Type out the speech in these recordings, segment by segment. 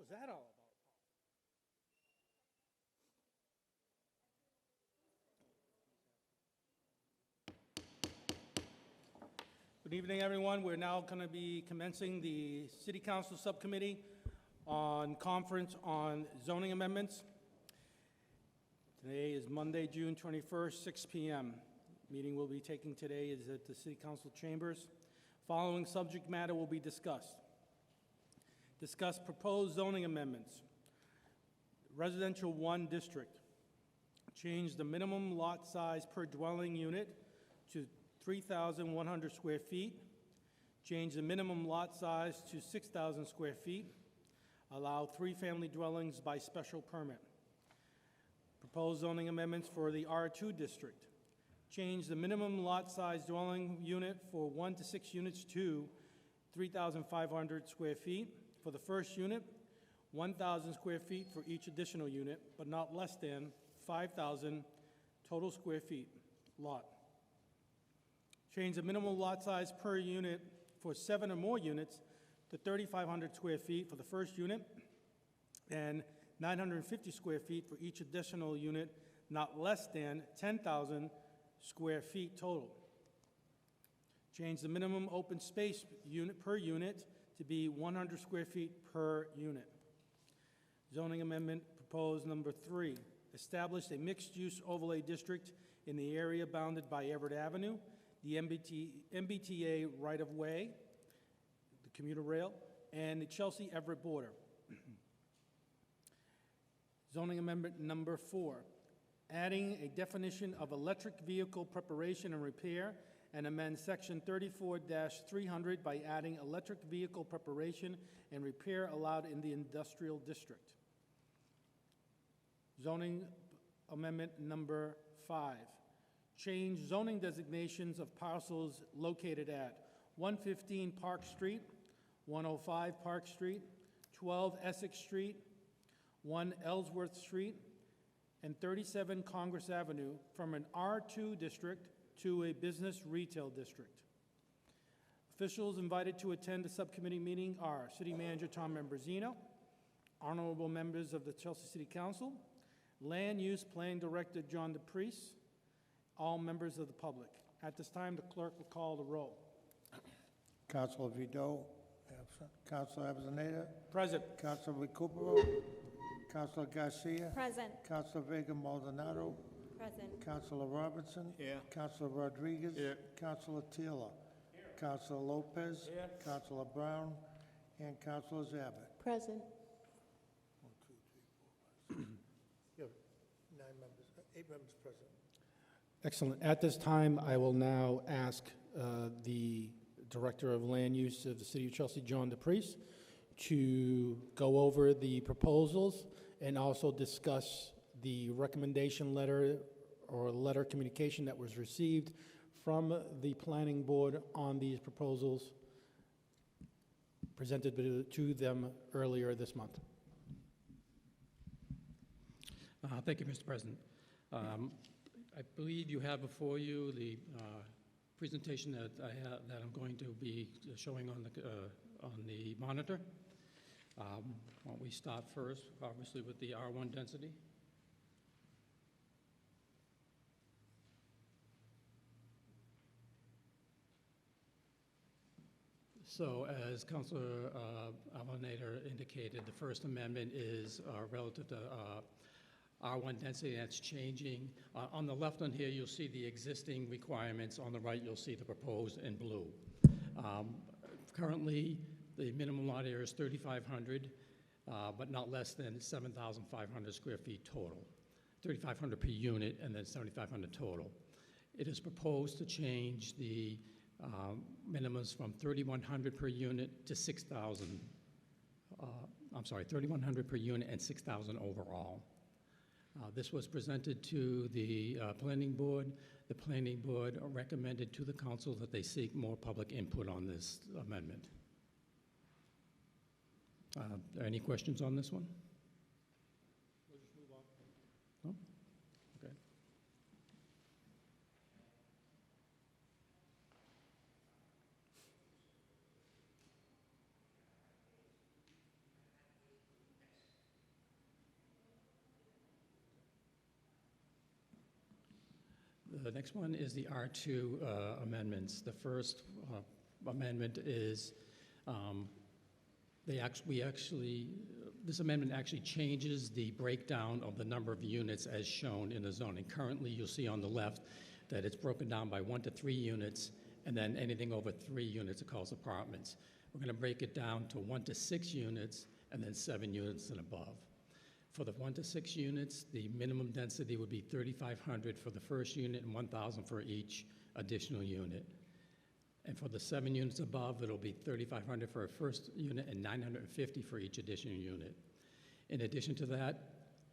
was that all about? Good evening, everyone. We're now going to be commencing the City Council Subcommittee on Conference on Zoning Amendments. Today is Monday, June 21st, 6 p.m. Meeting we'll be taking today is at the City Council chambers. Following subject matter will be discussed. Discuss proposed zoning amendments. Residential 1 district. Change the minimum lot size per dwelling unit to 3,100 square feet. Change the minimum lot size to 6,000 square feet. Allow 3-family dwellings by special permit. Proposed zoning amendments for the R2 district. Change the minimum lot size dwelling unit for 1 to 6 units to 3,500 square feet. For the first unit, 1,000 square feet for each additional unit, but not less than 5,000 total square feet lot. Change the minimum lot size per unit for 7 or more units to 3,500 square feet for the first unit and 950 square feet for each additional unit, not less than 10,000 square feet total. Change the minimum open space unit per unit to be 100 square feet per unit. Zoning amendment proposed number 3. Establish a mixed-use overlay district in the area bounded by Everett Avenue, the MBTA right-of-way, the commuter rail, and the Chelsea-Everett border. Zoning amendment number 4. Adding a definition of electric vehicle preparation and repair and amend section 34-300 by adding electric vehicle preparation and repair allowed in the industrial district. Zoning amendment number 5. Change zoning designations of parcels located at 115 Park Street, 105 Park Street, 12 Essex Street, 1 Ellsworth Street, and 37 Congress Avenue from an R2 district to a business retail district. Officials invited to attend the subcommittee meeting are City Manager Tom Ambrosino, honorable members of the Chelsea City Council, Land Use Planning Director John DePriest, all members of the public. At this time, the clerk will call the roll. Councilor Vido, absent. Councilor Avellaneda. Present. Councilor Recupero. Councilor Garcia. Present. Councilor Vega Maldonado. Present. Councilor Robinson. Here. Councilor Rodriguez. Here. Councilor Taylor. Councilor Lopez. Here. Councilor Brown. And Councilor Zabit. Present. 1, 2, 3, 4, 5, 6. You have 9 members, 8 members present. Excellent. At this time, I will now ask the Director of Land Use of the City of Chelsea, John DePriest, to go over the proposals and also discuss the recommendation letter or letter communication that was received from the Planning Board on these proposals presented to them earlier this month. Thank you, Mr. President. I believe you have before you the presentation that I'm going to be showing on the monitor. Why don't we start first, obviously, with the R1 density. So, as Councilor Avellaneda indicated, the First Amendment is relative to R1 density, that's changing. On the left on here, you'll see the existing requirements. On the right, you'll see the proposed in blue. Currently, the minimum lot area is 3,500, but not less than 7,500 square feet total. 3,500 per unit and then 7,500 total. It is proposed to change the minimums from 3,100 per unit to 6,000. 3,100 per unit and 6,000 overall. This was presented to the Planning Board. The Planning Board recommended to the Council that they seek more public input on this amendment. Any questions on this one? We'll just move on. No? Okay. The next one is the R2 amendments. The first amendment is, this amendment actually changes the breakdown of the number of units as shown in the zoning. Currently, you'll see on the left that it's broken down by 1 to 3 units, and then anything over 3 units are called apartments. We're going to break it down to 1 to 6 units, and then 7 units and above. For the 1 to 6 units, the minimum density would be 3,500 for the first unit and 1,000 for each additional unit. And for the 7 units above, it'll be 3,500 for a first unit and 950 for each additional unit. In addition to that,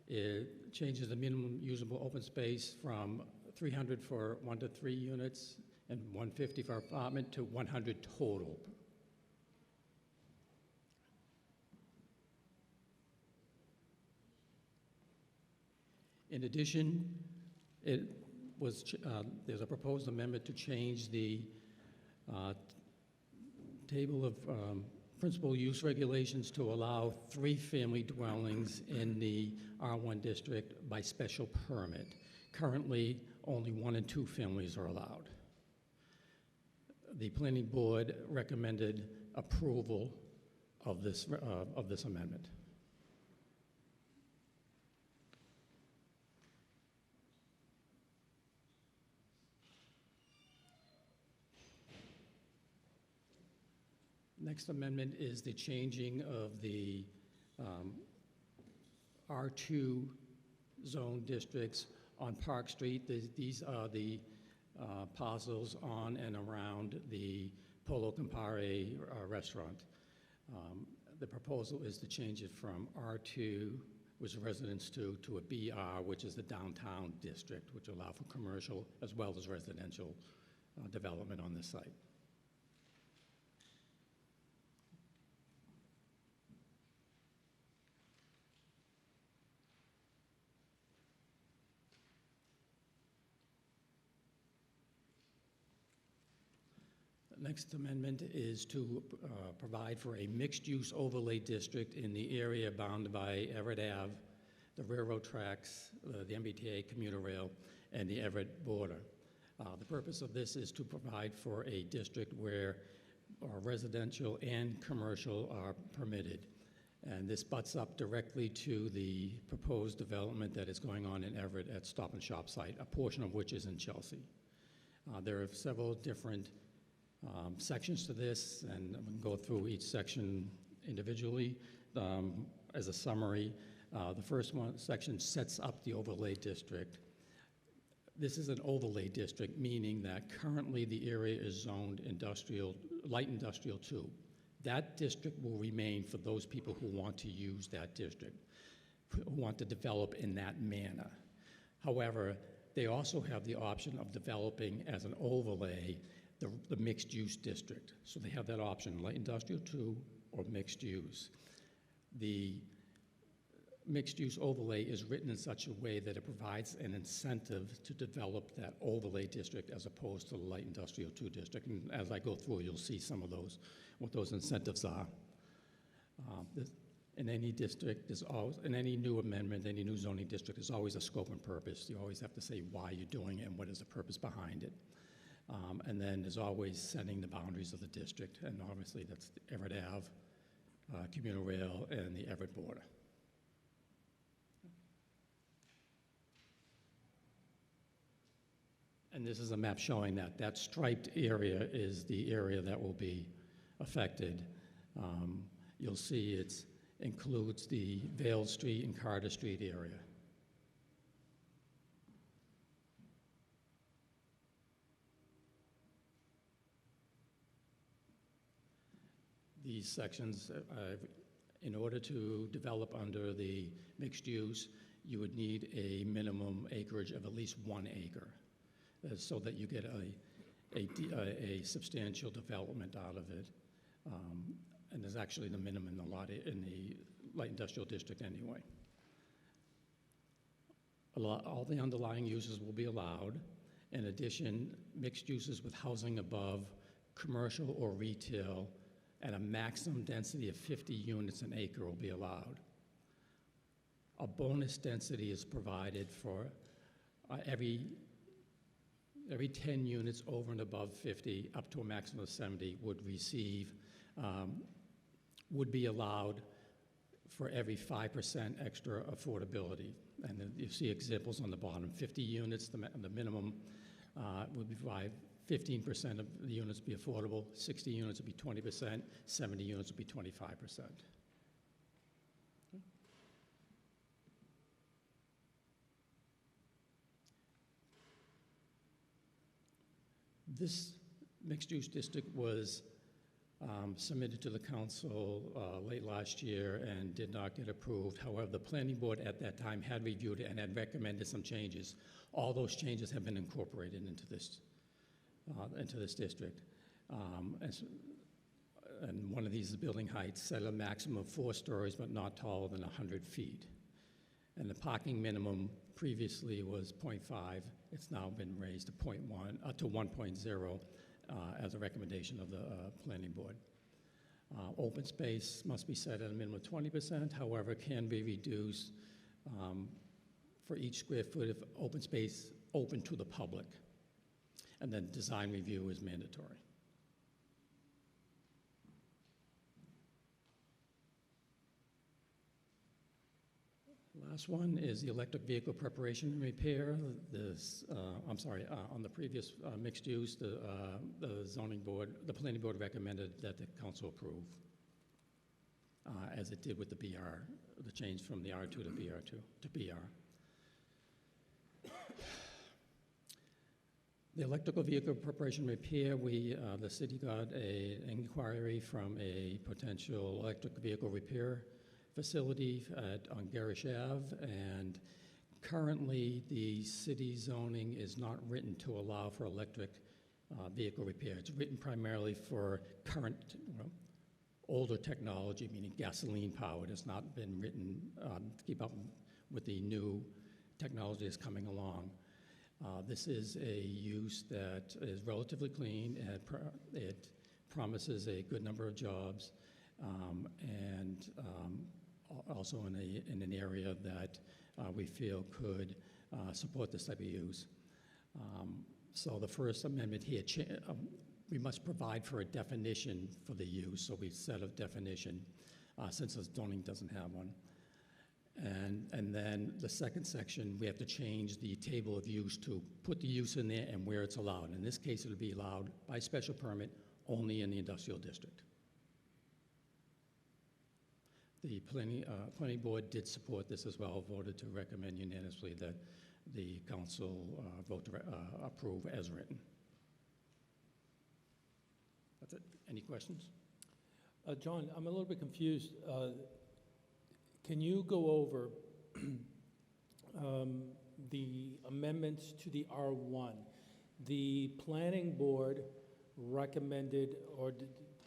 it changes the minimum usable open space from 300 for 1 to 3 units and 150 for apartment to 100 total. In addition, there's a proposed amendment to change the table of principal use regulations to allow 3-family dwellings in the R1 district by special permit. Currently, only 1 and 2 families are allowed. The planning board recommended approval of this amendment. Next amendment is the changing of the R2 zone districts on Park Street. These are the parcels on and around the Polo Campari restaurant. The proposal is to change it from R2, which is residence 2, to a BR, which is the downtown district, which will allow for commercial as well as residential development on this site. Next amendment is to provide for a mixed-use overlay district in the area bounded by Everett Ave, the railroad tracks, the MBTA commuter rail, and the Everett border. The purpose of this is to provide for a district where residential and commercial are permitted. And this butts up directly to the proposed development that is going on in Everett at Stop and Shop site, a portion of which is in Chelsea. There are several different sections to this, and I'm going to go through each section individually. As a summary, the first section sets up the overlay district. This is an overlay district, meaning that currently the area is zoned light industrial 2. That district will remain for those people who want to use that district, who want to develop in that manner. However, they also have the option of developing as an overlay the mixed-use district. So they have that option, light industrial 2 or mixed use. The mixed-use overlay is written in such a way that it provides an incentive to develop that overlay district as opposed to the light industrial 2 district. And as I go through, you'll see some of those, what those incentives are. In any district, in any new amendment, any new zoning district, there's always a scope and purpose. You always have to say why you're doing it and what is the purpose behind it. And then there's always setting the boundaries of the district, and obviously that's the Everett Ave, commuter rail, and the Everett border. And this is a map showing that striped area is the area that will be affected. You'll see it includes the Vale Street and Carter Street area. These sections, in order to develop under the mixed use, you would need a minimum acreage of at least 1 acre, so that you get a substantial development out of it. And there's actually the minimum in the light industrial district anyway. All the underlying uses will be allowed. In addition, mixed uses with housing above, commercial or retail, at a maximum density of 50 units an acre will be allowed. A bonus density is provided for every every 10 units over and above 50, up to a maximum of 70, would receive, would be allowed for every 5% extra affordability. And then you see examples on the bottom. 50 units, the minimum would provide 15% of the units be affordable, 60 units would be 20%, 70 units would be 25%. This mixed-use district was submitted to the council late last year and did not get approved. However, the planning board at that time had reviewed it and had recommended some changes. All those changes have been incorporated into this district. And one of these is building heights set at a maximum of 4 stories, but not taller than 100 feet. And the parking minimum previously was 0.5. It's now been raised to 0.1 to 1.0 as a recommendation of the planning board. Open space must be set at a minimum of 20%. However, can be reduced for each square foot of open space open to the public. And then design review is mandatory. Last one is the electric vehicle preparation and repair. On the previous mixed use, the zoning board, the planning board recommended that the council approve, as it did with the BR, the change from the R2 to BR2 to BR. The electrical vehicle preparation repair, the city got an inquiry from a potential electric vehicle repair facility on Garish Ave, and currently the city zoning is not written to allow for electric vehicle repair. It's written primarily for current, older technology, meaning gasoline powered. It's not been written to keep up with the new technology that's coming along. This is a use that is relatively clean. It promises a good number of jobs, and also in an area that we feel could support this type of use. So the First Amendment here, we must provide for a definition for the use, so we set a definition since the zoning doesn't have one. And then the second section, we have to change the table of use to put the use in there and where it's allowed. In this case, it'll be allowed by special permit only in the industrial district. The planning board did support this as well, voted to recommend unanimously that the council vote to approve as written. That's it. Any questions? John, I'm a little bit confused. Can you go over the amendments to the R1? The planning board recommended or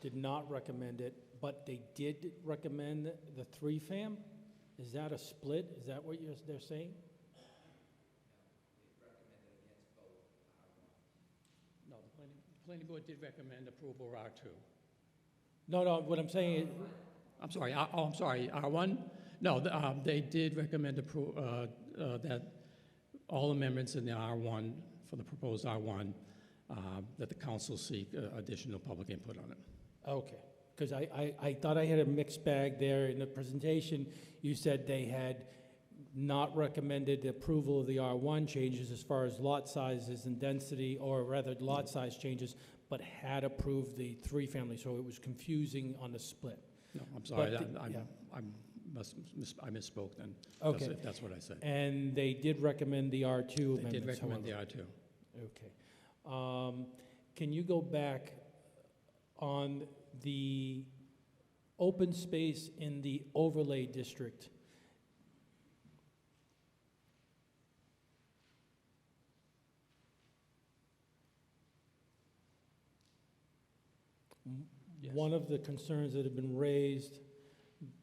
did not recommend it, but they did recommend the 3-fam? Is that a split? Is that what they're saying? No, the planning board did recommend approval of R2. No, what I'm saying is... I'm sorry, I'm sorry, R1? No, they did recommend that all amendments in the R1, for the proposed R1, that the council seek additional public input on it. Okay, because I thought I had a mixed bag there. In the presentation, you said they had not recommended the approval of the R1 changes as far as lot sizes and density, or rather lot size changes, but had approved the 3-family, so it was confusing on the split. No, I'm sorry, But I misspoke then. Okay. That's what I said. And they did recommend the R2 amendments, They did recommend however. the R2. Okay. Can you go back on the open space in the overlay district? Yes. One of the concerns that have been raised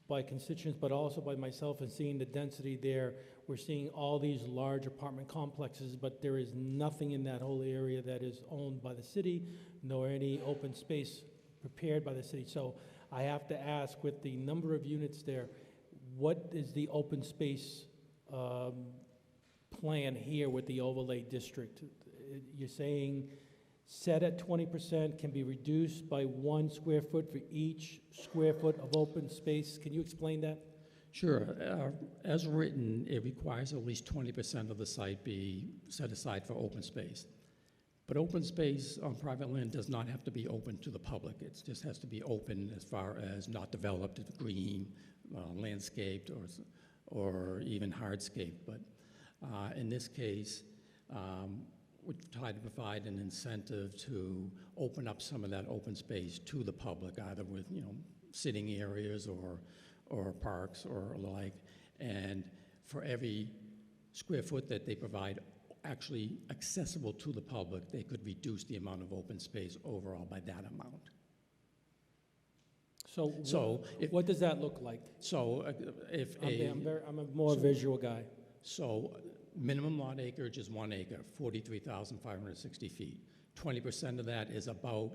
by constituents, but also by myself, and seeing the density there, we're seeing all these large apartment complexes, but there is nothing in that whole area that is owned by the city, nor any open space prepared by the city. So I have to ask, with the number of units there, what is the open space plan here with the overlay district? you're saying set at 20% can be reduced by 1 square foot for each square foot of open space. Can you explain that? Sure. As written, it requires at least 20% of the site be set aside for open space. But open space on private land does not have to be open to the public. It just has to be open as far as not developed, green, landscaped, or even hardscaped. But in this case, we try to provide an incentive to open up some of that open space to the public, either with, sitting areas or parks or like. And for every square foot that they provide actually accessible to the public, they could reduce the amount of open space overall by that amount. So what does that look like? So if I'm a more visual guy. So minimum lot acreage is 1 acre, 43,560 feet. 20% of that is about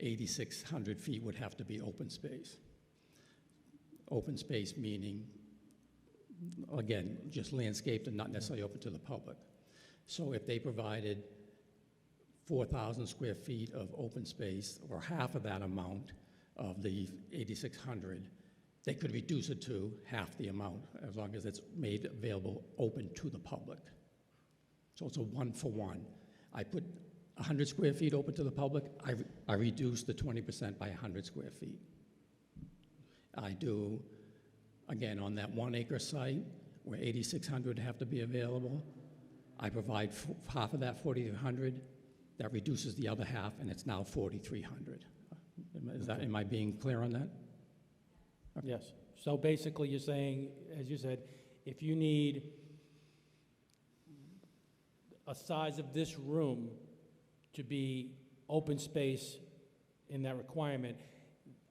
8,600 feet would have to be open space. Open space meaning, again, just landscaped and not necessarily open to the public. So if they provided 4,000 square feet of open space, or half of that amount of the 8,600, they could reduce it to half the amount as long as it's made available open to the public. So it's a 1-for-1. I put 100 square feet open to the public, I reduce the 20% by 100 square feet. I do, again, on that 1 acre site where 8,600 have to be available, I provide half of that 4,300, that reduces the other half, and it's now 4,300. Am I being clear on that? Okay. Yes. So basically, you're saying, as you said, if you need a size of this room to be open space in that requirement,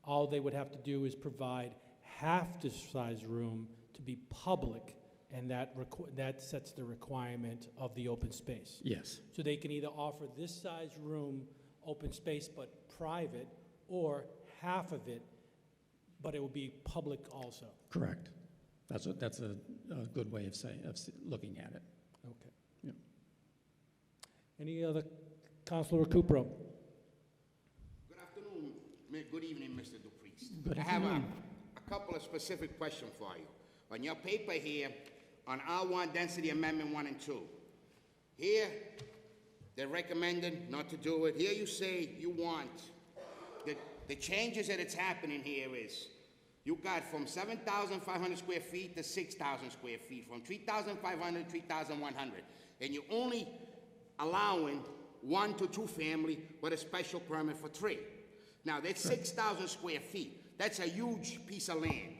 all they would have to do is provide half the size room to be public, and that sets the requirement of the open space. Yes. So they can either offer this size room, open space, but private, or half of it, but it will be public also. Correct. That's a good way of looking at it. Okay. Yeah. Any other, Councilor Recupero? Good afternoon, good evening, Mr. DuPriest. Good I have afternoon. a couple of specific questions for you. On your paper here, on R1 Density Amendment 1 and 2, here, they're recommending not to do it. Here you say you want, the changes that it's happening here is, you got from 7,500 square feet to 6,000 square feet, from 3,500 to 3,100. And you're only allowing 1 to 2 family with a special permit for 3. Now, that's 6,000 square feet. That's a huge piece of land.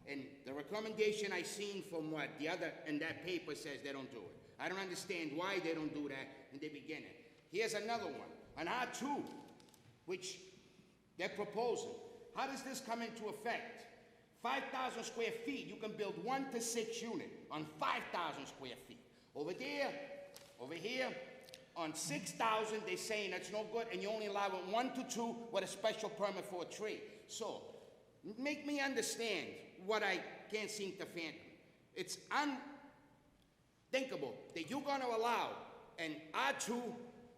And the recommendation I seen from what the other in that paper says they don't do it. I don't understand why they don't do that in the beginning. Here's another one, an R2, which they're proposing. How does this come into effect? 5,000 square feet, you can build 1 to 6 unit on 5,000 square feet. Over here, on 6,000, they're saying that's no good, and you only allow it 1 to 2 with a special permit for a tree. So, make me understand what I can't seem to fathom. It's unthinkable that you're going to allow an R2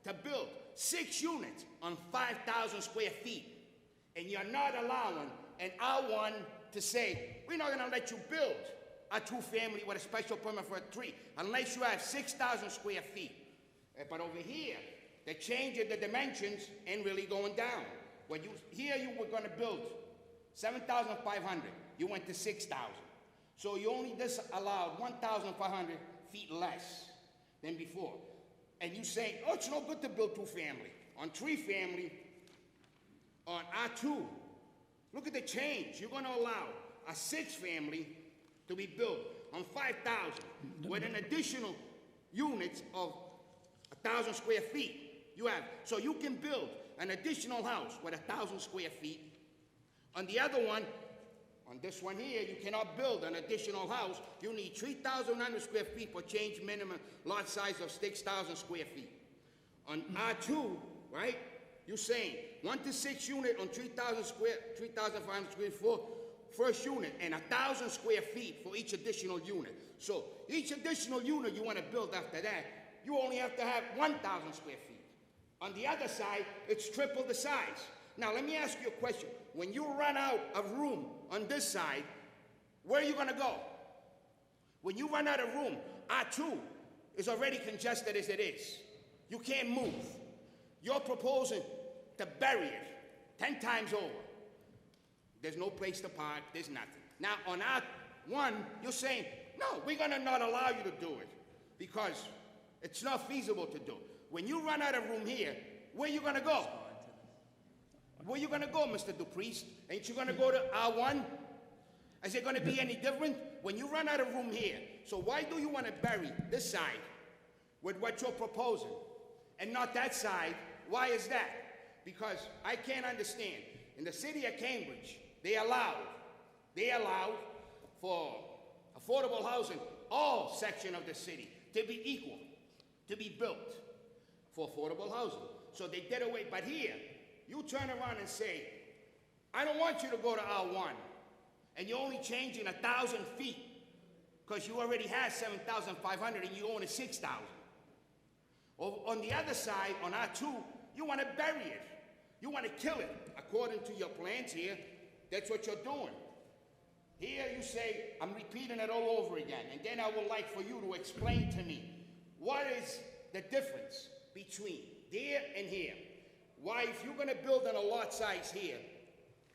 to build 6 units on 5,000 square feet, and you're not allowing an R1 to say, we're not going to let you build a 2-family with a special permit for a 3 unless you have 6,000 square feet. But over here, they're changing the dimensions and really going down. Here you were going to build 7,500. You went to 6,000. So you only disallowed 1,500 feet less than before. And you say, oh, it's no good to build 2-family. On 3-family, on R2, look at the change. You're going to allow a 6-family to be built on 5,000 with an additional units of 1,000 square feet. So you can build an additional house with 1,000 square feet. On the other one, on this one here, you cannot build an additional house. You need 3,100 square feet for change minimum lot size of 6,000 square feet. On R2, right, you're saying 1 to 6 unit on 3,500 square foot, first unit, and 1,000 square feet for each additional unit. So each additional unit you want to build after that you only have to have 1,000 square feet. On the other side, it's triple the size. Now, let me ask you a question. When you run out of room on this side, where are you gonna go? When you run out of room, R2 is already congested as it is. You can't move. You're proposing to bury it 10 times over. There's no place to park, there's nothing. Now, on R1, you're saying, no, we're gonna not allow you to do it because it's not feasible to do. When you run out of room here, where you gonna go? Where you gonna go, Mr. Dupriest? Ain't you gonna go to R1? Is it gonna be any different? When you run out of room here, so why do you wanna bury this side with what you're proposing and not that side? Why is that? Because I can't understand. In the city of Cambridge, they allowed for affordable housing, all section of the city, to be equal, to be built for affordable housing. So they did away, but here, you turn around and say, I don't want you to go to R1, and you're only changing 1,000 feet, because you already have 7,500 and you own a 6,000. On the other side, on R2, you want to bury it. You want to kill it. According to your plans here, that's what you're doing. Here you say, I'm repeating it all over again, and then I would like for you to explain to me, what is the difference between there and here? Why, if you're gonna build on a lot size here,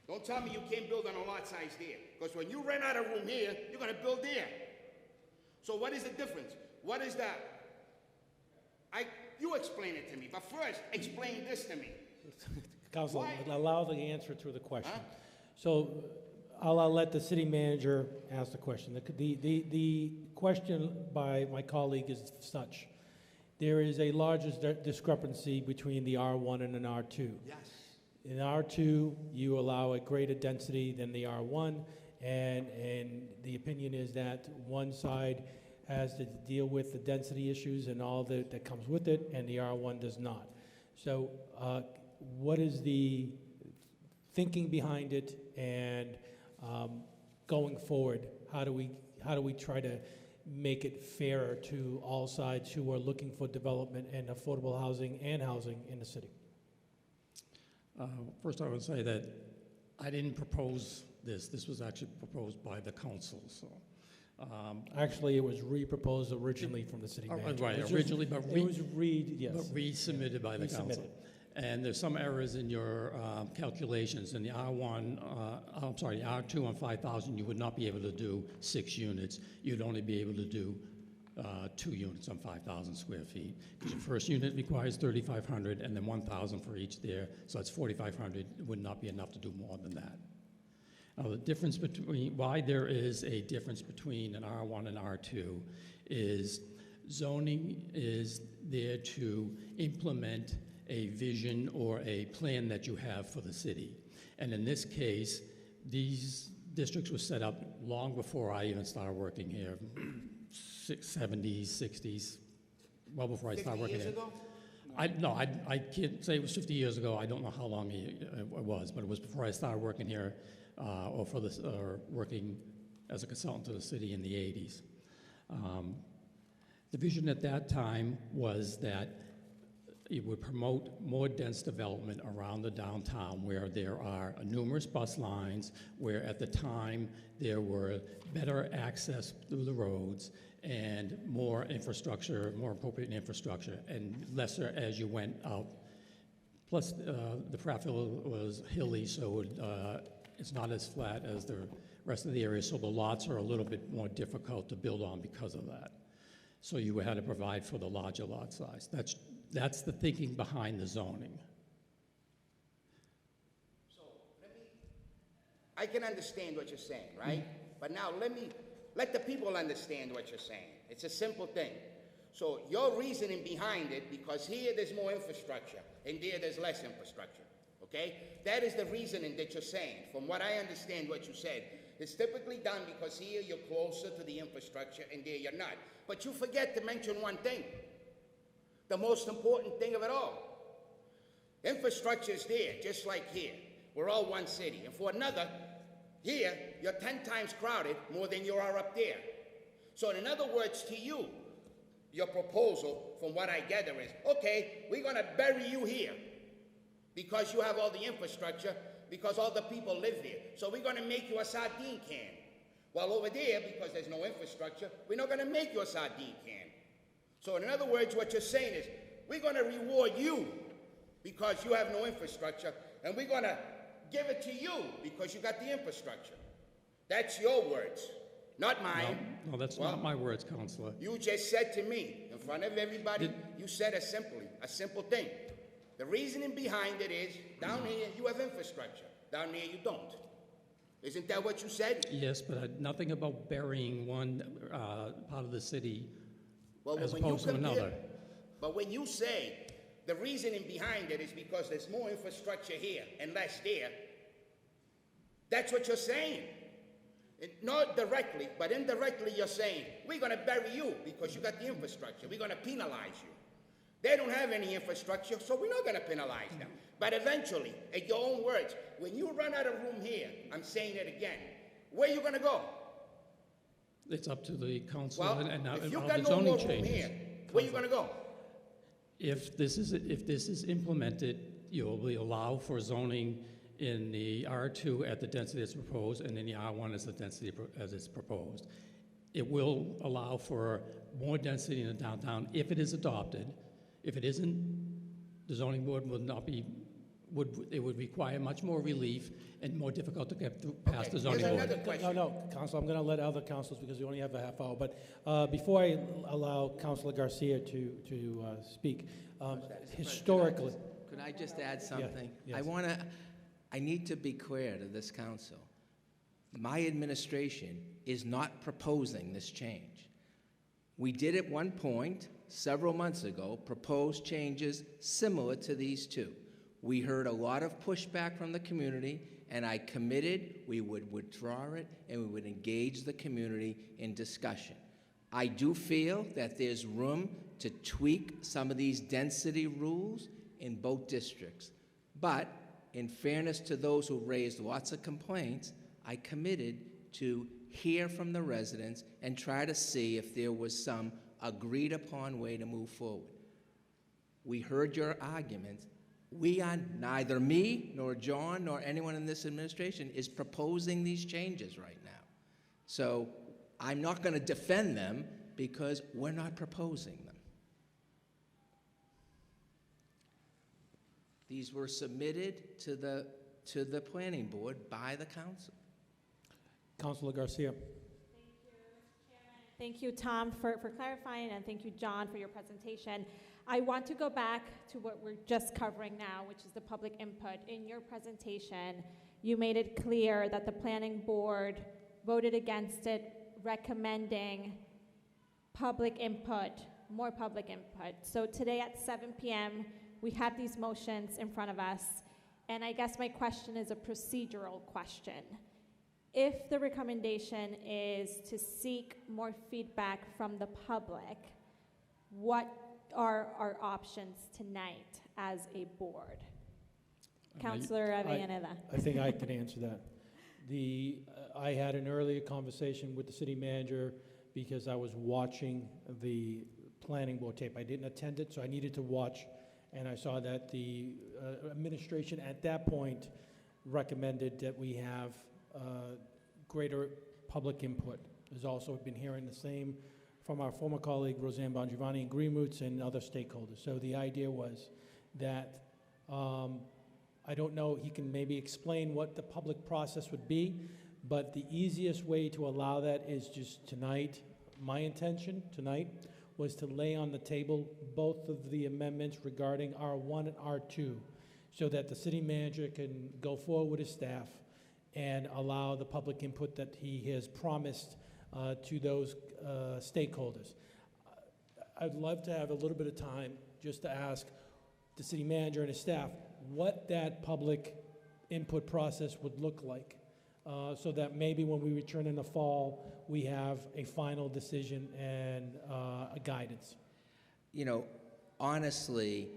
don't tell me you can't build on a lot size there, because when you run out of room here, you're gonna build there. So what is the difference? What is that? You explain it to me, but first, explain this to me. Council, Why? allow the answer to the question. Huh? So I'll let the city manager ask the question. The question by my colleague is such. There is a large discrepancy between the R1 and an R2. Yes. In R2, you allow a greater density than the R1, and the opinion is that one side has to deal with the density issues and all that comes with it, and the R1 does not. So what is the thinking behind it, and going forward, how do we try to make it fairer to all sides who are looking for development and affordable housing and housing in the city? First, I would say that I didn't propose this. This was actually proposed by the council, so. Actually, it was re-proposed originally from the city manager. Right, It was originally, but It was yes. but resubmitted by the council. Resubmitted. And there's some errors in your calculations. In the R1, I'm sorry, the R2 on 5,000, you would not be able to do 6 units. You'd only be able to do 2 units on 5,000 square feet. Because your first unit requires 3,500 and then 1,000 for each there. So that's 4,500. It would not be enough to do more than that. Now, the difference between, why there is a difference between an R1 and R2 is zoning is there to implement a vision or a plan that you have for the city. And in this case, these districts were set up long before I even started working here, 70s, 60s, well before I started working 50 here. years ago? I can't say it was 50 years ago. I don't know how long it was, but it was before I started working here or working as a consultant to the city in the 80s. The vision at that time was that it would promote more dense development around the downtown where there are numerous bus lines, where at the time there were better access through the roads and more infrastructure, more appropriate infrastructure, and lesser as you went out. Plus, the Prattville was hilly, so it's not as flat as the rest of the area, so the lots are a little bit more difficult to build on because of that. So you had to provide for the larger lot size. That's the thinking behind the zoning. So I can understand what you're saying, right? But now let the people understand what you're saying. It's a simple thing. So your reasoning behind it, because here there's more infrastructure and there's less infrastructure, okay? That is the reasoning that you're saying. From what I understand what you said, it's typically done because here you're closer to the infrastructure and there you're not. But you forget to mention one thing. The most important thing of it all. Infrastructure is there, just like here. We're all one city. And for another, here, you're 10 times crowded more than you are up there. So in other words, to you, your proposal, from what I gather, is, okay, we're gonna bury you here because you have all the infrastructure, because all the people live there. So we're gonna make you a sardine can. While over there, because there's no infrastructure, we're not gonna make you a sardine can. So in other words, what you're saying is, we're gonna reward you because you have no infrastructure, and we're gonna give it to you because you got the infrastructure. That's your words, not mine. No, that's Well, not my words, Counselor. You just said to me, in front of everybody, you said a simple thing. The reasoning behind it is, down here, you have infrastructure. Down there, you don't. Isn't that what you said? Yes, but nothing about burying one part of the city Well, as when you opposed to compare- another. But when you say the reasoning behind it is because there's more infrastructure here and less there, that's what you're saying. Not directly, but indirectly you're saying, we're gonna bury you because you got the infrastructure. We're gonna penalize you. They don't have any infrastructure, so we're not gonna penalize them. But eventually, in your own words, when you run out of room here, I'm saying it again, where you gonna go? It's up to the council Well, and if you all got the no more zoning room changes. here, where you gonna go? If this is implemented, you'll allow for zoning in the R2 at the density that's proposed, and in the R1 as the density as it's proposed. It will allow for more density in the downtown if it is adopted. If it isn't, the zoning board would not be, it would require much more relief and more difficult to get through past the Okay, zoning here's board. another No, question. no, Counsel, I'm going to let other councils, because we only have a half hour, but before I allow Councilor Garcia to speak, historically, Could I just add something? yes. I need to be clear to this council. My administration is not proposing this change. We did at one point, several months ago, propose changes similar to these two. We heard a lot of pushback from the community, and I committed we would withdraw it and we would engage the community in discussion. I do feel that there's room to tweak some of these density rules in both districts. But in fairness to those who raised lots of complaints, I committed to hear from the residents and try to see if there was some agreed upon way to move forward. We heard your arguments. Neither me nor John nor anyone in this administration is proposing these changes right now. So I'm not going to defend them because we're not proposing them. These were submitted to the planning board by the council. Councilor Garcia. Thank you, Tom, for clarifying, and thank you, John, for your presentation. I want to go back to what we're just covering now, which is the public input. In your presentation, you made it clear that the planning board voted against it, recommending public input, more public input. So today at 7 p.m., we have these motions in front of us, and I guess my question is a procedural question. If the recommendation is to seek more feedback from the public, what are our options tonight as a board? Councillor Avellaneda. I think I can answer that. I had an earlier conversation with the city manager because I was watching the planning board tape. I didn't attend it, so I needed to watch, and I saw that the administration at that point recommended that we have greater public input. There's also been hearing the same from our former colleague Roseanne Bongiovanni and Greenroots and other stakeholders. So the idea was that I don't know, he can maybe explain what the public process would be, but the easiest way to allow that is just tonight. My intention tonight was to lay on the table both of the amendments regarding R1 and R2 so that the city manager can go forward with his staff and allow the public input that he has promised to those stakeholders. I'd love to have a little bit of time just to ask the city manager and his staff what that public input process would look like so that maybe when we return in the fall, we have a final decision and a guidance. You know, honestly,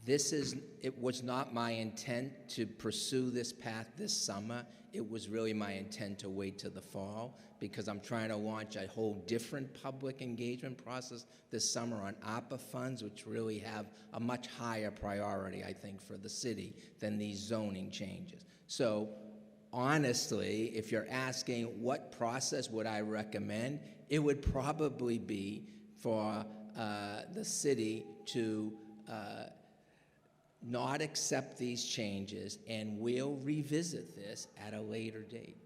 It was not my intent to pursue this path this summer. It was really my intent to wait till the fall, because I'm trying to launch a whole different public engagement process this summer on ARPA funds, which really have a much higher priority, I think, for the city than these zoning changes. So honestly, if you're asking what process would I recommend, it would probably be for the city to not accept these changes, and we'll revisit this at a later date.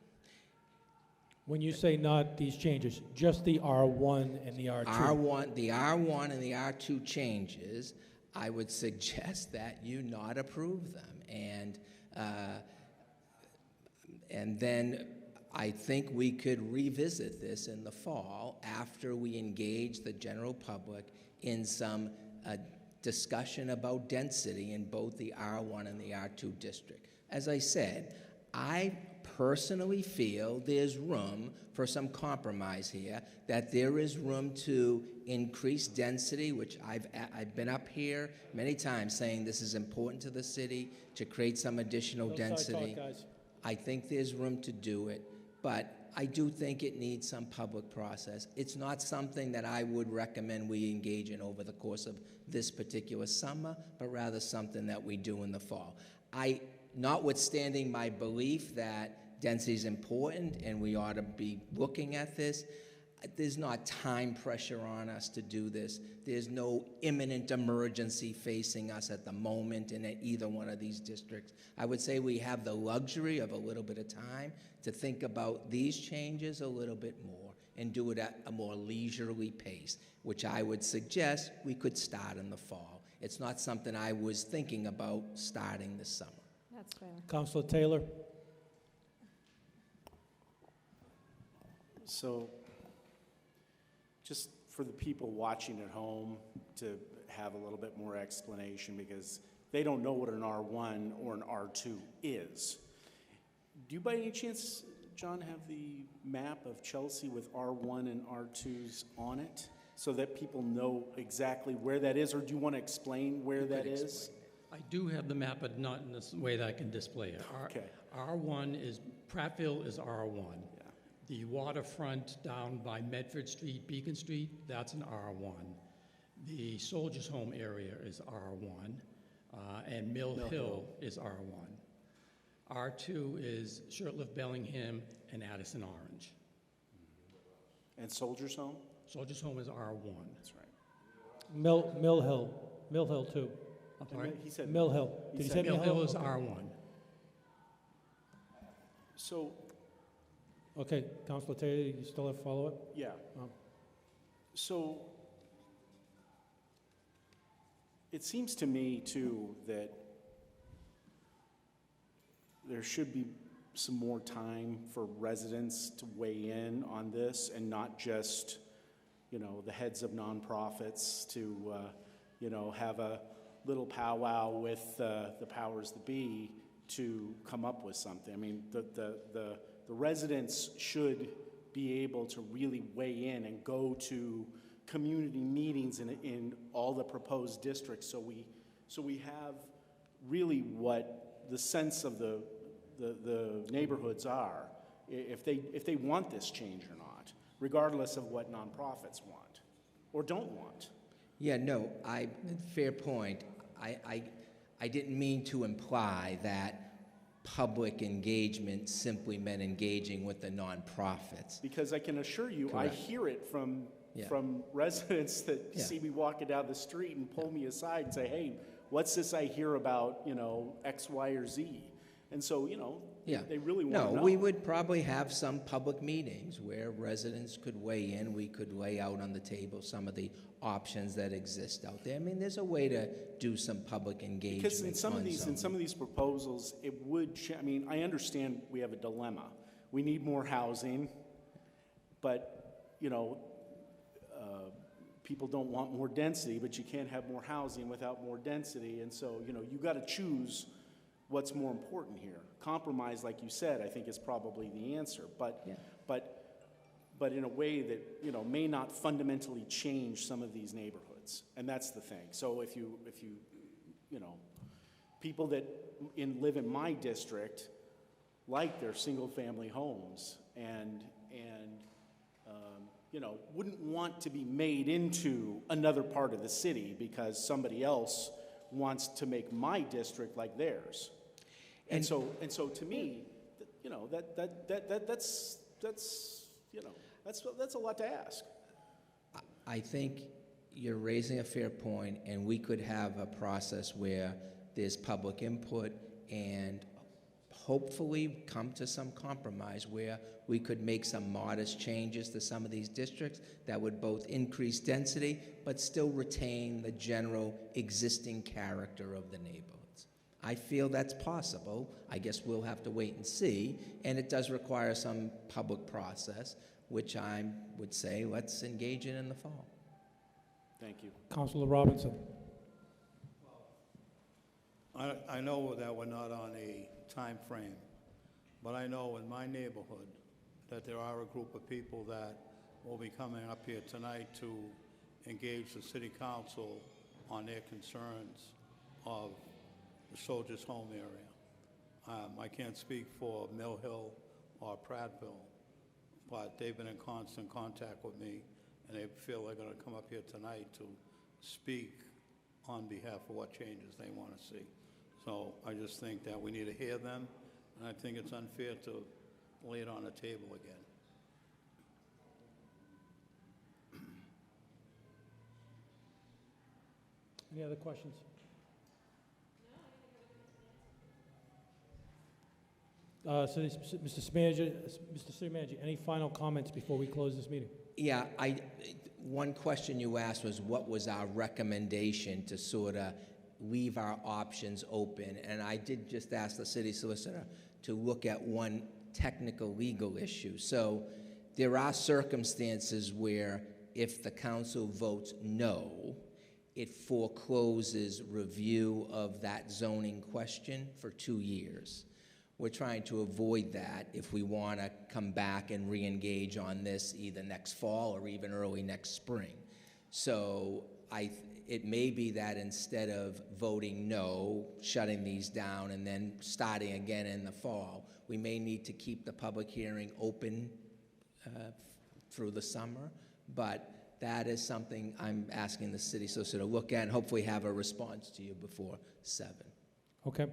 When you say not these changes, just the R1 and the R2? The R1 and the R2 changes, I would suggest that you not approve them. And then I think we could revisit this in the fall after we engage the general public in some discussion about density in both the R1 and the R2 district. As I said, I personally feel there's room for some compromise here, that there is room to increase density, which I've been up here many times saying this is important to the city to create some additional density. Talk, guys. I think there's room to do it, but I do think it needs some public process. It's not something that I would recommend we engage in over the course of this particular summer, but rather something that we do in the fall. Notwithstanding my belief that density is important and we ought to be looking at this, there's not time pressure on us to do this. There's no imminent emergency facing us at the moment in either one of these districts. I would say we have the luxury of a little bit of time to think about these changes a little bit more and do it at a more leisurely pace, which I would suggest we could start in the fall. It's not something I was thinking about starting this summer. That's fair. Councilor Taylor? So, just for the people watching at home to have a little bit more explanation, because they don't know what an R1 or an R2 is. Do you by any chance, John, have the map of Chelsea with R1 and R2s on it so that people know exactly where that is, or do you want to explain where that is? I do have the map, but not in this way that I can display it. Okay. R1 is, Prattville is R1. Yeah. The waterfront down by Medford Street, Beacon Street, that's an R1. The Soldiers Home area is R1, and Mill Hill is R1. R2 is Shirtlift Bellingham and Addison Orange. And Soldiers Home? Soldiers Home is R1. That's right. Mill Hill too. I'm sorry? He said Mill Hill. Did he say Mill Hill is R1. So, Okay, Councilor Taylor, you still have follow-up? yeah. Oh. So, it seems to me, too, that there should be some more time for residents to weigh in on this, and not just, the heads of nonprofits to, have a little powwow with the powers that be to come up with something. I mean, the residents should be able to really weigh in and go to community meetings in all the proposed districts, so we have really what the sense of the neighborhoods are, if they want this change or not, regardless of what nonprofits want or don't want. Yeah, no, fair point. I didn't mean to imply that public engagement simply meant engaging with the nonprofits. Because I can assure you, Correct. I hear it from Yeah. residents that Yeah. see me walking down the street and pull me aside and say, hey, what's this I hear about, X, Y, or Z? And so, Yeah. they really want to know. No, we would probably have some public meetings where residents could weigh in. We could lay out on the table some of the options that exist out there. I mean, there's a way to do some public engagement. Because in some on of these proposals, it would, I mean, I understand we have a dilemma. We need more housing, but, people don't want more density, but you can't have more housing without more density. And so, you got to choose what's more important here. Compromise, like you said, I think is probably the answer, but in a way that, may not fundamentally change some of these neighborhoods. And that's the thing. So if you you know, people that live in my district like their single-family homes and you know, wouldn't want to be made into another part of the city because somebody else wants to make my district like theirs. And so to me, you know, that's you know, that's a lot to ask. I think you're raising a fair point, and we could have a process where there's public input and hopefully come to some compromise where we could make some modest changes to some of these districts that would both increase density but still retain the general existing character of the neighborhoods. I feel that's possible. I guess we'll have to wait and see, and it does require some public process, which I would say let's engage in the fall. Thank you. Councilor Robinson. I know that we're not on a time frame, but I know in my neighborhood that there are a group of people that will be coming up here tonight to engage the city council on their concerns of the Soldiers' Home area. I can't speak for Mill Hill or Prattville, but they've been in constant contact with me, and they feel they're going to come up here tonight to speak on behalf of what changes they want to see. So I just think that we need to hear them, and I think it's unfair to lay it on the table again. Any other questions? Mr. City Manager, any final comments before we close this meeting? Yeah, one question you asked was what was our recommendation to sort of leave our options open, and I did just ask the city solicitor to look at one technical legal issue. So there are circumstances where if the council votes no, it forecloses review of that zoning question for 2 years. We're trying to avoid that if we want to come back and re-engage on this either next fall or even early next spring. So it may be that instead of voting no, shutting these down, and then starting again in the fall, we may need to keep the public hearing open through the summer. But that is something I'm asking the city solicitor to look at and hopefully have a response to you before 7. Okay.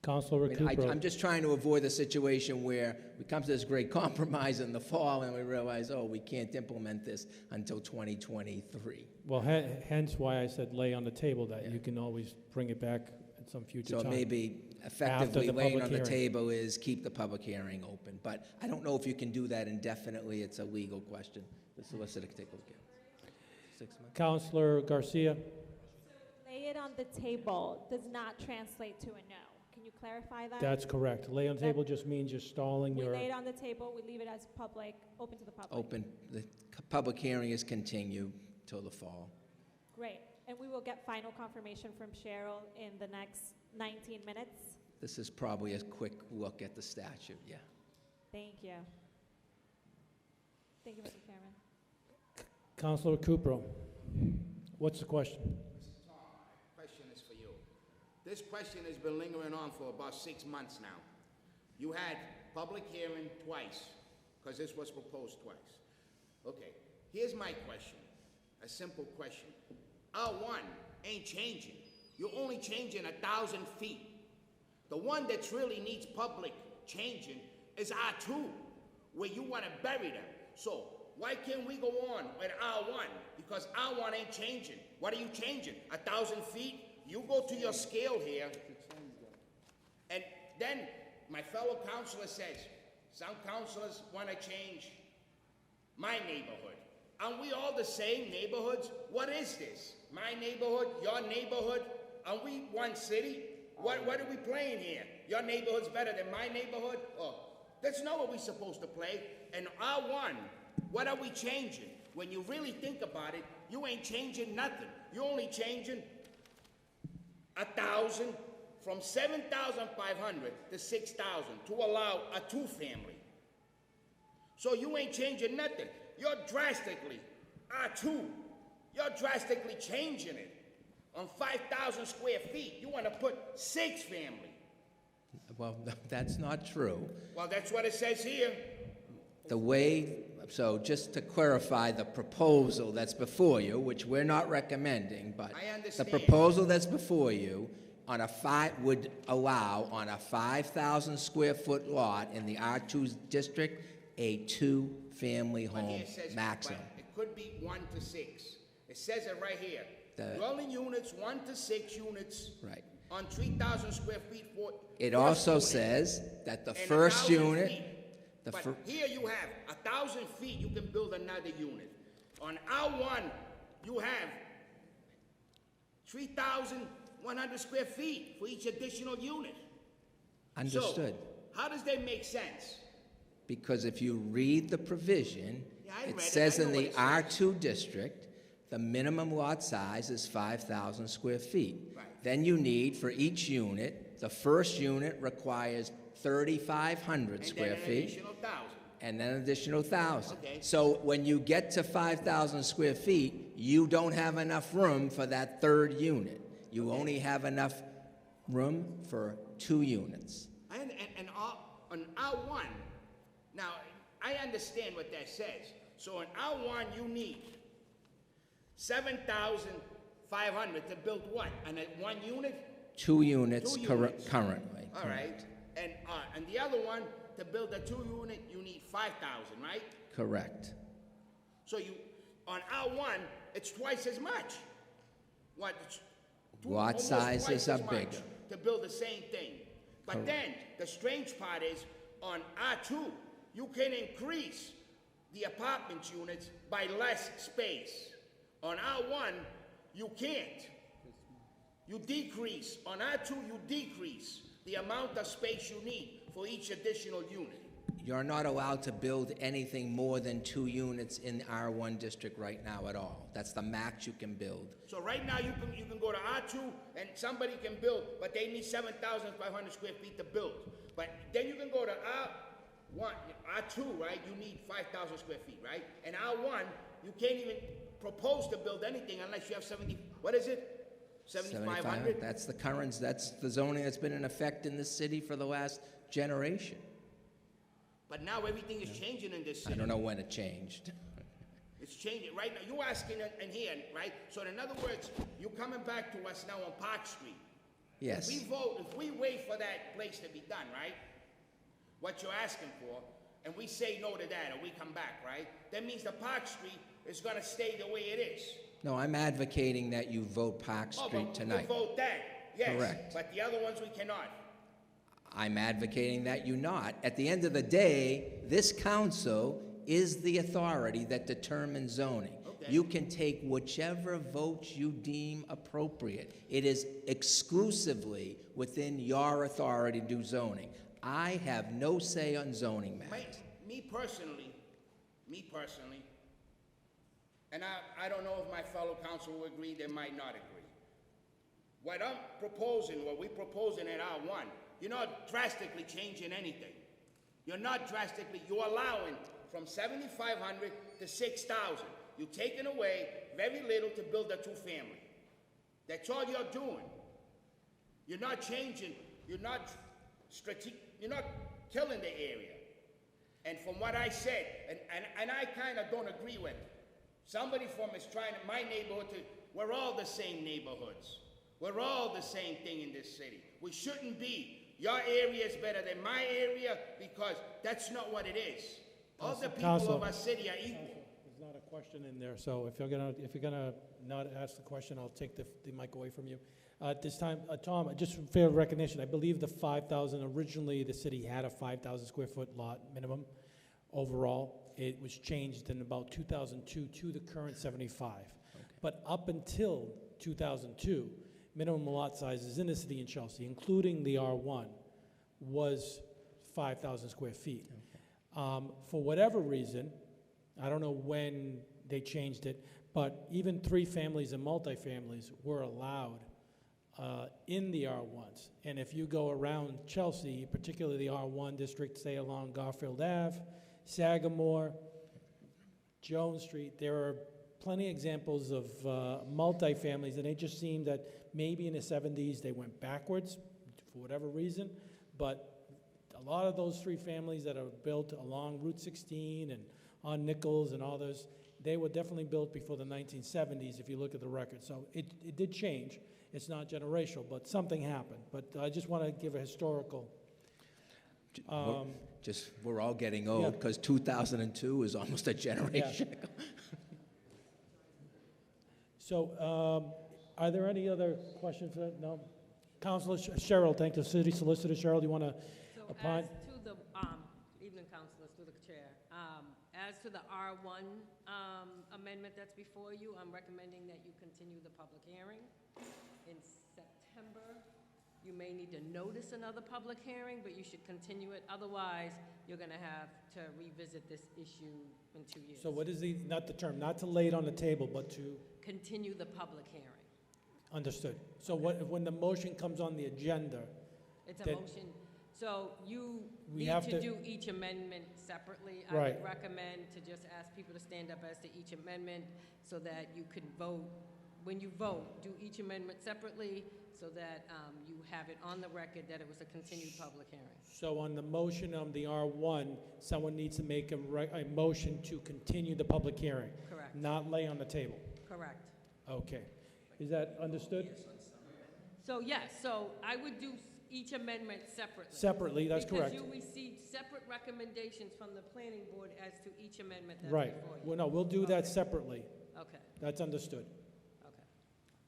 Councilor Recupero. I'm just trying to avoid the situation where we come to this great compromise in the fall and we realize, oh, we can't implement this until 2023. Well, hence why I said lay on the table that you can always bring it back at some future So time. maybe effectively laying on the table is keep the public hearing open. But I don't know if you can do that indefinitely. It's a legal question. The solicitor can take a look at it. 6 months. Councilor Garcia. Lay it on the table does not translate to a no. Can you clarify that? That's correct. Lay on the table just means you're stalling We your... lay it on the table, we leave it as public, open to the public. Open. The public hearing is continued till the fall. Great. And we will get final confirmation from Cheryl in the next 19 minutes. This is probably a quick look at the statute, yeah. Thank you. Thank you, Mr. Chairman. Councilor Recupero. What's the question? Mr. Tom, my question is for you. This question has been lingering on for about 6 months now. You had public hearing twice, because this was proposed twice. Okay, here's my question, a simple question. R1 ain't changing. You're only changing 1,000 feet. The one that really needs public changing is R2, where you want to bury them. So why can't we go on with R1? Because R1 ain't changing. What are you changing? 1,000 feet? You go to your scale here, and then my fellow councilor says, some councilors want to change my neighborhood. Aren't we all the same neighborhoods? What is this? My neighborhood, your neighborhood? Are we one city? What are we playing here? Your neighborhood's better than my neighborhood? Oh, that's not what we're supposed to play. And R1, what are we changing? When you really think about it, you ain't changing nothing. You're only changing 1,000 from 7,500 to 6,000 to allow a 2-family. So you ain't changing nothing. You're drastically, R2, you're drastically changing it. on 5,000 square feet. You want to put 6 family. Well, that's not true. Well, that's what it says here. The way, so just to clarify the proposal that's before you, which we're not recommending, but I understand. the proposal that's before you would allow on a 5,000 square foot lot in the R2 district, a 2-family But here home it says, maximum. but it could be 1 to 6. It says it right here. The- Dwelling units, 1 to 6 units. Right. On 3,000 square feet for. It first also unit says that the and first 1,000 unit, feet. the But fir- here you have 1,000 feet, you can build another unit. On R1, you have 3,100 square feet for each additional unit. understood. So, how does that make sense? Because if you read the provision, Yeah, I read it it. says I in know the what it says. R2 district, the minimum lot size is 5,000 square feet. Right. Then you need, for each unit, the first unit requires 3,500 And square then an feet, additional 1,000. and then an additional 1,000. Okay. So when you get to 5,000 square feet, you don't have enough room for that third unit. You only have enough room for 2 units. On R1, now, I understand what that says. So in R1, you need 7,500 to build what? And 1 unit? 2 units 2 units. currently. All right. And the other one, to build a 2 unit, you need 5,000, right? Correct. So on R1, it's twice as much. What? It's Lot almost sizes twice are as much bigger. to build the same thing. But then, the strange part is, on R2, you can increase the apartment units by less space. On R1, you can't. You decrease. On R2, you decrease the amount of space you need for each additional unit. You're not allowed to build anything more than 2 units in the R1 district right now at all. That's the max you can build. So right now, you can go to R2 and somebody can build, but they need 7,500 square feet to build. But then you can go to R2, right? You need 5,000 square feet, right? And R1, you can't even propose to build anything unless you have 7,500? That's the zoning that's been in effect in this city for the last generation. But now everything is changing in this I city. don't know when it changed. It's changing right now. You asking in here, right? So in other words, you coming back to us now on Park Street. Yes. If we wait for that place to be done, right? What you're asking for, and we say no to that, or we come back, right? That means the Park Street is gonna stay the way it is. No, I'm advocating that you vote Park Oh, Street but tonight. we'll vote that, yes. Correct. But the other ones we cannot. I'm advocating that you not. At the end of the day, this council is the authority that determines zoning. Okay. You can take whichever votes you deem appropriate. It is exclusively within your authority to do zoning. I have no say on zoning matters. Me personally, and I don't know if my fellow council will agree, they might not agree. What we're proposing at R1, you're not drastically changing anything. You're allowing from 7,500 to 6,000. You're taking away very little to build a 2-family. That's all you're doing. You're not changing, you're not killing the area. And from what I said, and I kind of don't agree with it. Somebody from my neighborhood, we're all the same neighborhoods. We're all the same thing in this city. We shouldn't be. Your area is better than my area because that's not what it is. All the people Counsel. of our city are equal. There's not a question in there, so if you're gonna not ask the question, I'll take the mic away from you. At this time, Tom, just for fair recognition, I believe the 5,000, originally the city had a 5,000 square foot lot minimum overall. It was changed in about 2002 to the current 75. But up until 2002, minimum lot sizes in the city in Chelsea, including the R1, was 5,000 square feet. For whatever reason, I don't know when they changed it, but even 3 families and multifamilies were allowed in the R1s. And if you go around Chelsea, particularly the R1 district, say along Garfield Ave, Sagamore, Jones Street, there are plenty of examples of multifamilies, and it just seemed that maybe in the 70s they went backwards for whatever reason, but a lot of those three families that are built along Route 16 and on Nichols and all those, they were definitely built before the 1970s if you look at the record. So it did change. It's not generational, but something happened. But I just want to give a historical. We're all getting old, Yeah. because 2002 is almost a generation ago. So are there any other questions? No? Councilor Cheryl, thank you. City Solicitor Cheryl, do you want to So opine? as to the, evening councilors, through the chair, as to the R1 amendment that's before you, I'm recommending that you continue the public hearing in September. You may need to notice another public hearing, but you should continue it. Otherwise, you're going to have to revisit this issue in 2 years. So what is not the term, not to lay it on the table, but to, Continue the public hearing. understood. So when the motion comes on the agenda, It's a That- motion, so you We need have to to- do each amendment separately. I Right. would recommend to just ask people to stand up as to each amendment so that you can vote. When you vote, do each amendment separately so that you have it on the record that it was a continued public hearing. so on the motion on the R1, someone needs to make a motion to continue the public hearing, Correct, not lay on the table. correct. Okay. Is that understood? So yes, so I would do each amendment separately. Separately, that's correct. Because you received separate recommendations from the planning board as to each amendment that's Right. before you. Well, no, we'll do that separately. Okay, That's understood. okay.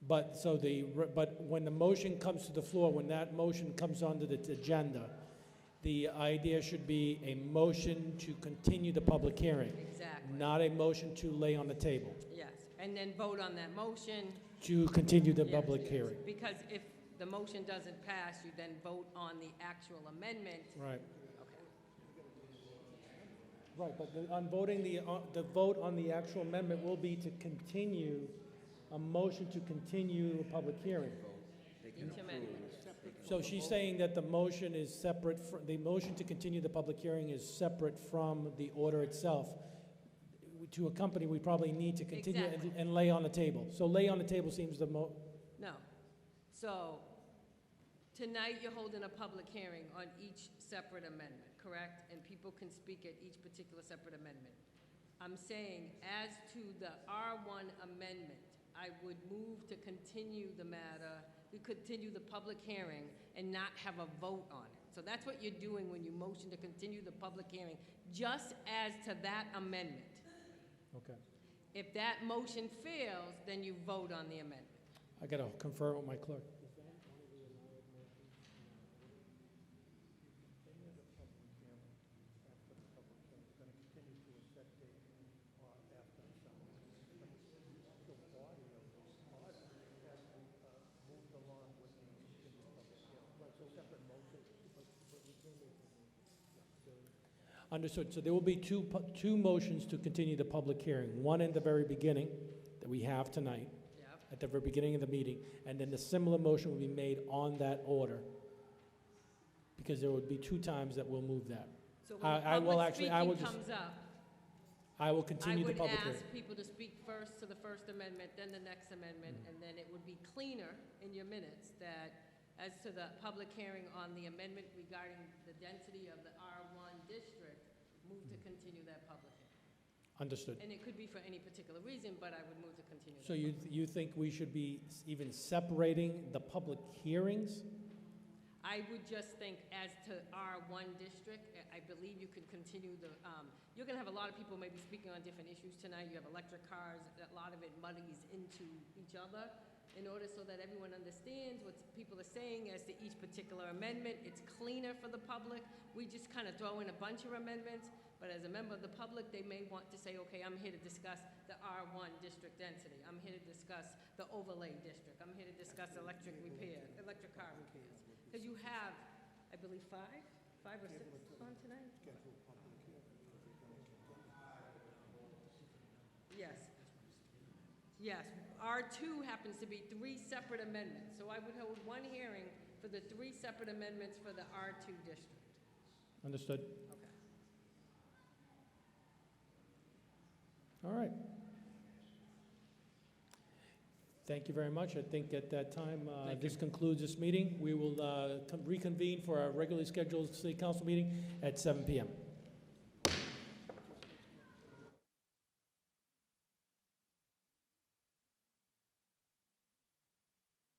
But, but when the motion comes to the floor, when that motion comes onto the agenda, the idea should be a motion to continue the public hearing, Exactly, not a motion to lay on the table, yes. And then vote on that motion. to continue the Yes. public hearing. Because if the motion doesn't pass, you then vote on the actual amendment. Right. Okay. Right, but on voting, the vote on the actual amendment will be to continue, a motion to continue the public hearing. Each amendment. So she's saying that the motion is separate, the motion to continue the public hearing is separate from the order itself. To accompany, we probably need to continue Exactly. and lay on the table. So lay on the table seems No. So, tonight you're holding a public hearing on each separate amendment, correct? And people can speak at each particular separate amendment. I'm saying, as to the R1 amendment, I would move to continue the matter, we continue the public hearing and not have a vote on it. So that's what you're doing when you motion to continue the public hearing, just as to that amendment. Okay. If that motion fails, then you vote on the amendment. I gotta confer with my clerk. Understood. So there will be two motions to continue the public hearing. One in the very beginning that we have tonight, Yep. at the very beginning of the meeting, and then the similar motion will be made on that order, because there would be two times that we'll move that. So I when will public actually- I will speaking just- comes up, I will I continue the would public hearing. ask people to speak first to the First Amendment, then the next amendment, and then it would be cleaner in your minutes that as to the public hearing on the amendment regarding the density of the R1 district, move to continue that public hearing. Understood. And it could be for any particular reason, but I would move to continue. So the you think we should be even separating the public hearings? I would just think as to R1 district, I believe you could continue the, you're gonna have a lot of people maybe speaking on different issues tonight. You have electric cars, a lot of it muddies into each other. In order so that everyone understands what people are saying as to each particular amendment, it's cleaner for the public. We just kind of throw in a bunch of amendments, but as a member of the public, they may want to say, okay, I'm here to discuss the R1 district density. I'm here to discuss the overlay district. I'm here to discuss electric car repairs. Because you have, I believe, five or six on tonight? Yes. Yes, R2 happens to be 3 separate amendments, so I would hold one hearing for the 3 separate amendments for the R2 district. Understood? Okay. All right. Thank you very much. I think at that time, this concludes this meeting. We will reconvene for our regularly scheduled city council meeting at 7 p.m.